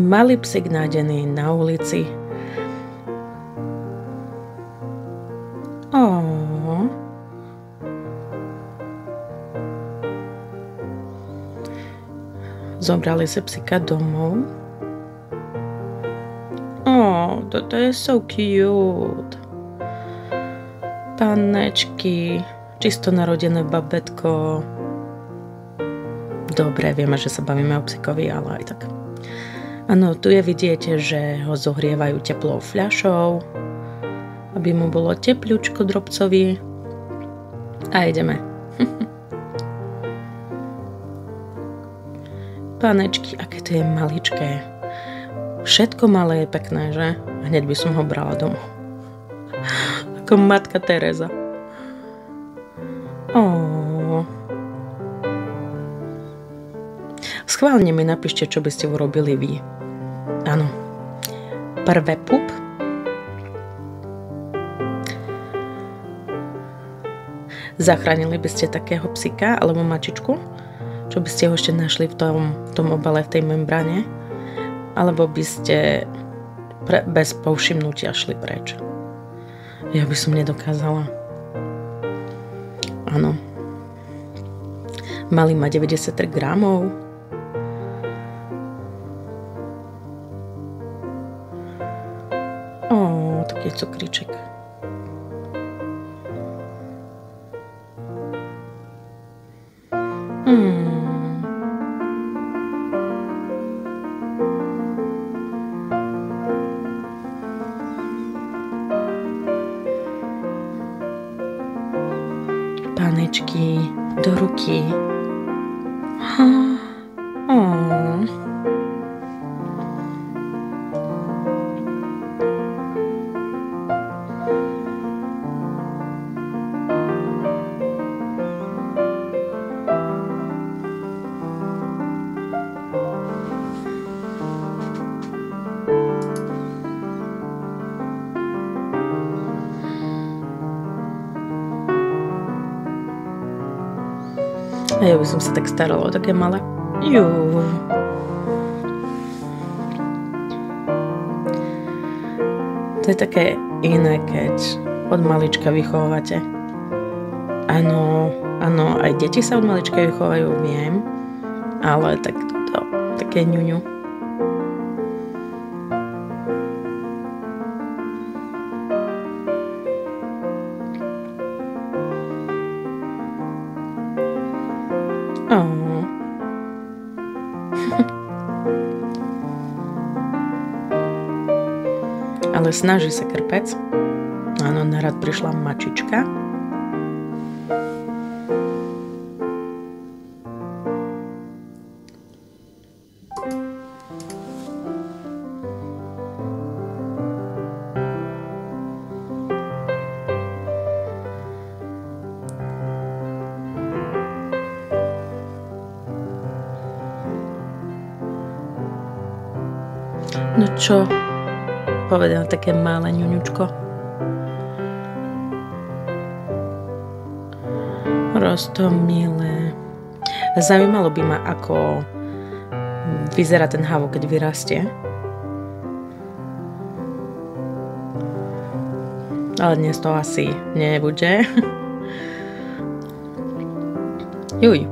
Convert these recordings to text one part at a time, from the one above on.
Malý psík nájdený na ulici. Zobrali si psíka domov. Toto je so cute. Panečky, čisto narodené babetko. Dobre, vieme, že sa bavíme o psíkovi, ale aj tak. Áno, tu je vidieť, že ho zohrievajú teplou fľašou, aby mu bolo tepľučko drobcovi. A ideme. Panečky, aké to je maličké. Všetko malé je pekné, že? Hneď by som ho brala domov. Ako matka Teresa. Schválne mi napíšte, čo by ste urobili vy. Áno. Prvé pup. Zachránili by ste takého psíka alebo mačičku? Čo by ste ho ešte našli v tom obale, v tej membráne? Alebo by ste bez povšimnutia šli preč? Ja by som nedokázala. Áno. Malý má 93 gramov. Taký cukríček. Panečky do ruky. A ja by som sa tak starala o také malé. To je také iné, keď od malička vychovávate. Áno, aj deti sa od malička vychovajú, viem, ale tak toto, také ňuňu. Ale snaží sa krpec. Áno, narad prišla mačička. No čo? Povedal také malé ňuňučko. Roztomilé. Zaujímalo by ma, ako vyzerá ten havo, keď vyrastie. Ale dnes to asi nebude. Juj.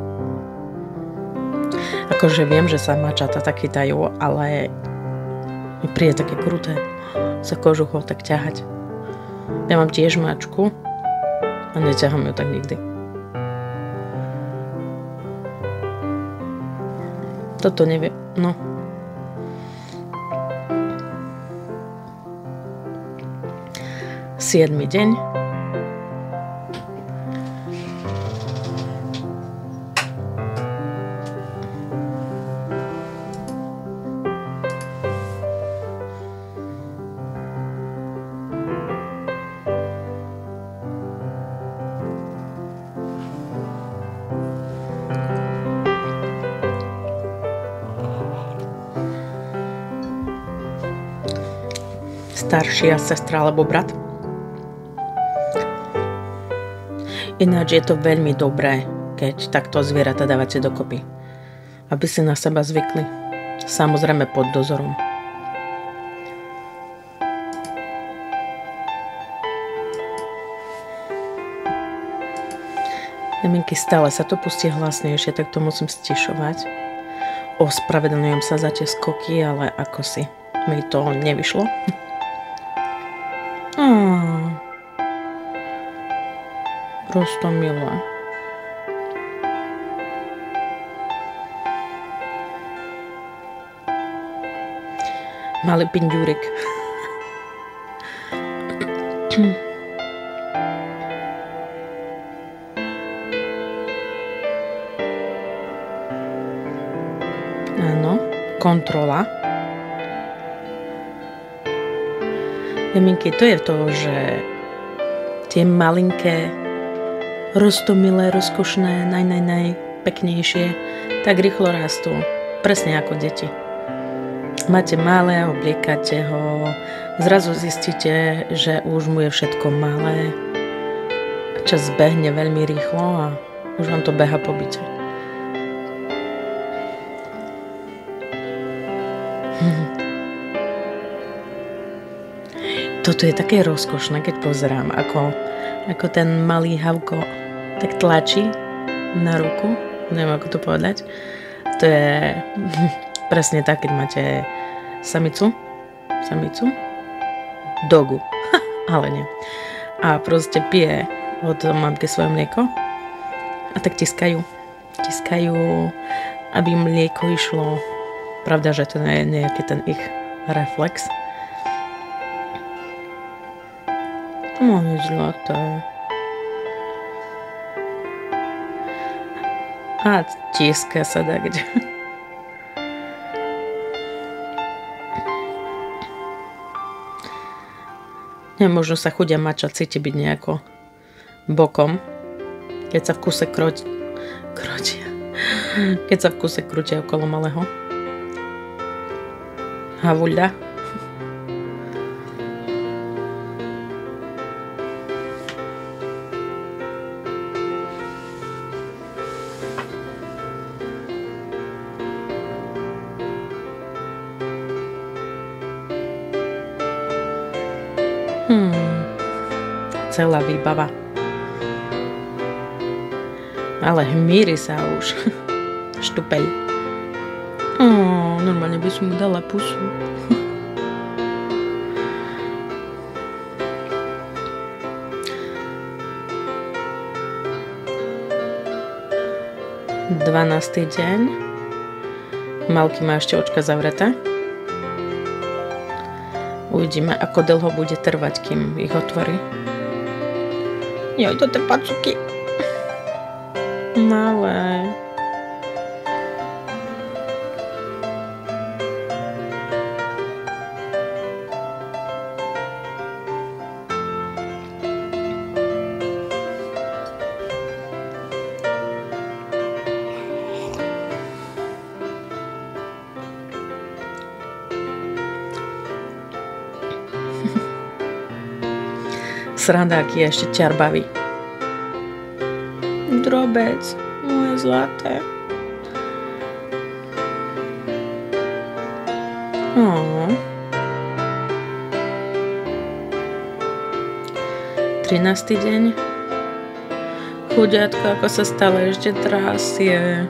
Akože viem, že sa mačata tak chytajú, ale mi príde také kruté za kožuchou tak ťahať. Ja mám tiež mačku a neťahám ju tak nikdy. Toto neviem, no. Siedmy deň. Staršia sestra alebo brat. Ináč je to veľmi dobré, keď takto zvieratá dávate dokopy, aby si na seba zvykli. Samozrejme pod dozorom. Jeminky, stále sa to pustí hlasnejšie, tak to musím stišovať. Ospravedlňujem sa za tie skoky, ale ako si mi to nevyšlo. Roztomilé. Malý pinďúrik. Áno, kontrola. Jeminky, to je to, že tie malinké, roztomilé, rozkošné, najpeknejšie, tak rýchlo rastú. Presne ako deti. Máte malé, obliekate ho, zrazu zistíte, že už mu je všetko malé. Čas behne veľmi rýchlo a už vám to beha po byte. Toto je také rozkošné, keď pozerám, ako ten malý havko tak tlačí na ruku. Neviem, ako to povedať. To je presne tak, keď máte samicu, dogu, ale nie. A proste pije od mamky svoje mlieko a tak tiskajú, aby mlieko išlo. Pravda, že to nie je nejaký ten ich reflex. Moje zlaté. A tiska sa tak. Nemôžno sa chudia mača cíti byť nejako bokom, keď sa v kuse krotia. Keď sa v kuse krútia okolo malého havuľa. Celá výbava. Ale hmíri sa už. Štupeľ. Normálne by som mu dala pusu. Dvanáctý deň. Malky má ešte očka zavreté. Uvidíme, ako dlho bude trvať, kým ich otvorí. Joj, to tie pacuky. Malé. Sranda, aký je ešte ťarbavý. Drobec, moje zlaté. 13. deň. Chudiatko, ako sa stále ešte trasie.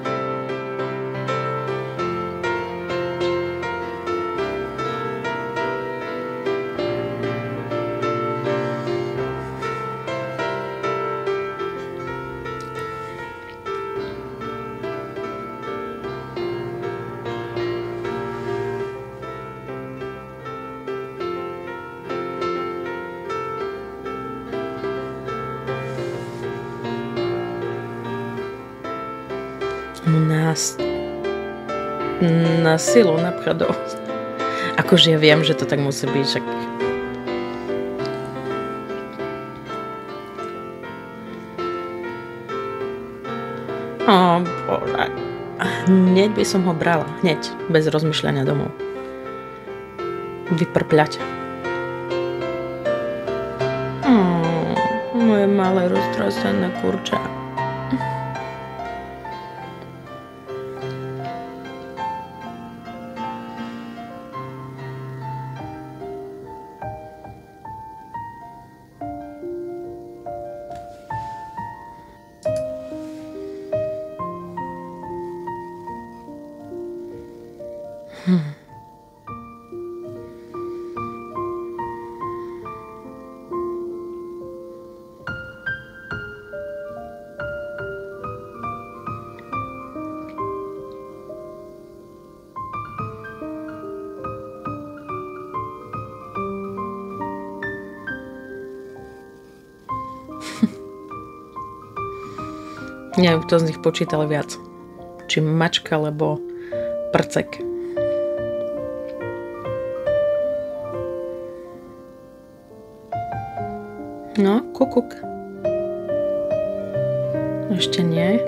Na silu, na pradosť. Akože ja viem, že to tak musí byť, však... Bože. Hneď by som ho brala. Hneď. Bez rozmýšľania domov. Vyprpľať. Moje malé roztrasené kurča. Neviem, kto z nich počítal viac. Či mačka, alebo prcek. No, kukuk. Ešte nie.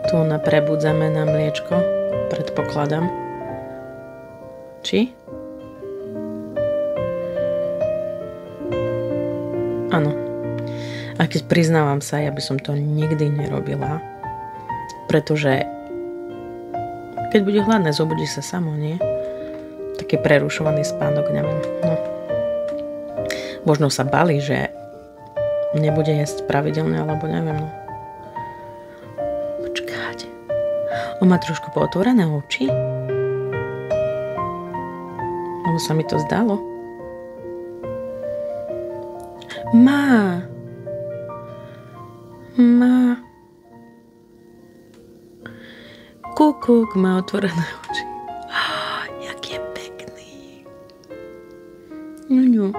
Tu prebudzame na mliečko. Predpokladám. Či? Áno. A keď priznávam sa, ja by som to nikdy nerobila. Pretože keď bude hladné, zobudí sa samo, nie? Taký prerušovaný spánok, neviem. No. Možno sa bali, že nebude jesť pravidelne, alebo neviem. No. Počkáť. On má trošku pootvorené oči? Lebo sa mi to zdalo. Má. Kukuk má otvorené oči. Jak je pekný. Ňuňu.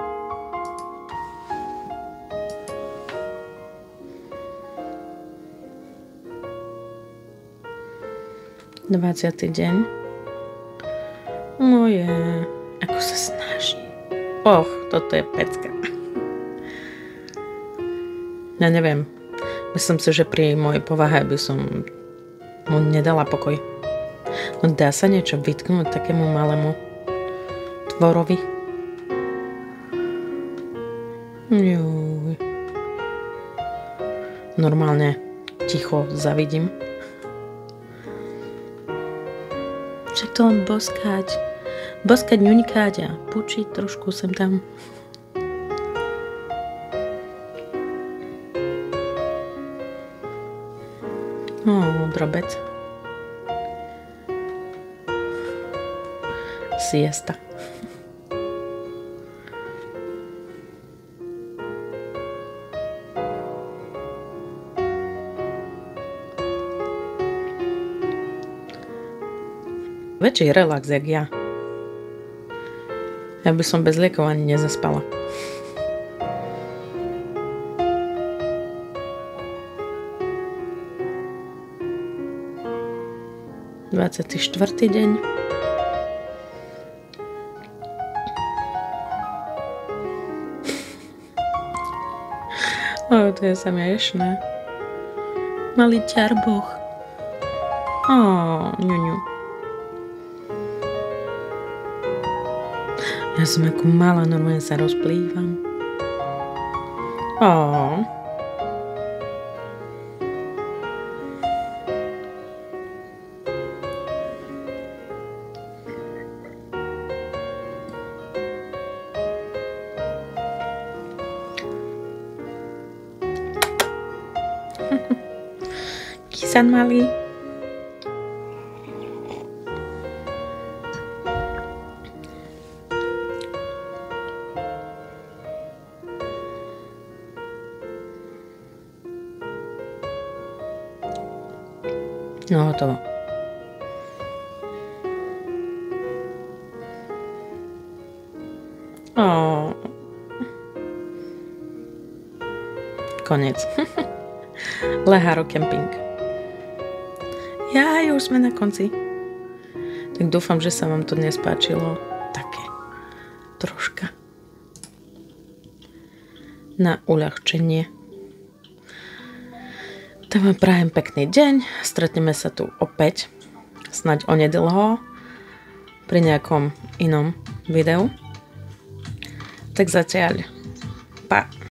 Dvadsiatý deň. Moje. Ako sa snaží. Toto je pecka. Ja neviem. Myslím si, že pri mojej povahe by som mu nedala pokoj. No dá sa niečo vytknúť takému malému tvorovi? Juj. Normálne ticho zavidím. Však to len boskať. Boskať, ňuňkať a pučiť trošku sem tam. Drobec. Siesta. Väčší relax, jak ja. Ja by som bez liekov ani nezaspala. Dvadsiatý štvrtý deň. To je samiešné. Malý ťarboch. Ňuňu. Ja som ako malá, normálne sa rozplývam. Kisan malý. No, hotovo. Koniec. Leharo Camping. Už sme na konci. Tak dúfam, že sa vám to dnes páčilo. Také troška na uľahčenie. Tak vám prajem pekný deň. Stretneme sa tu opäť snáď onedlho pri nejakom inom videu. Tak zatiaľ. Pa.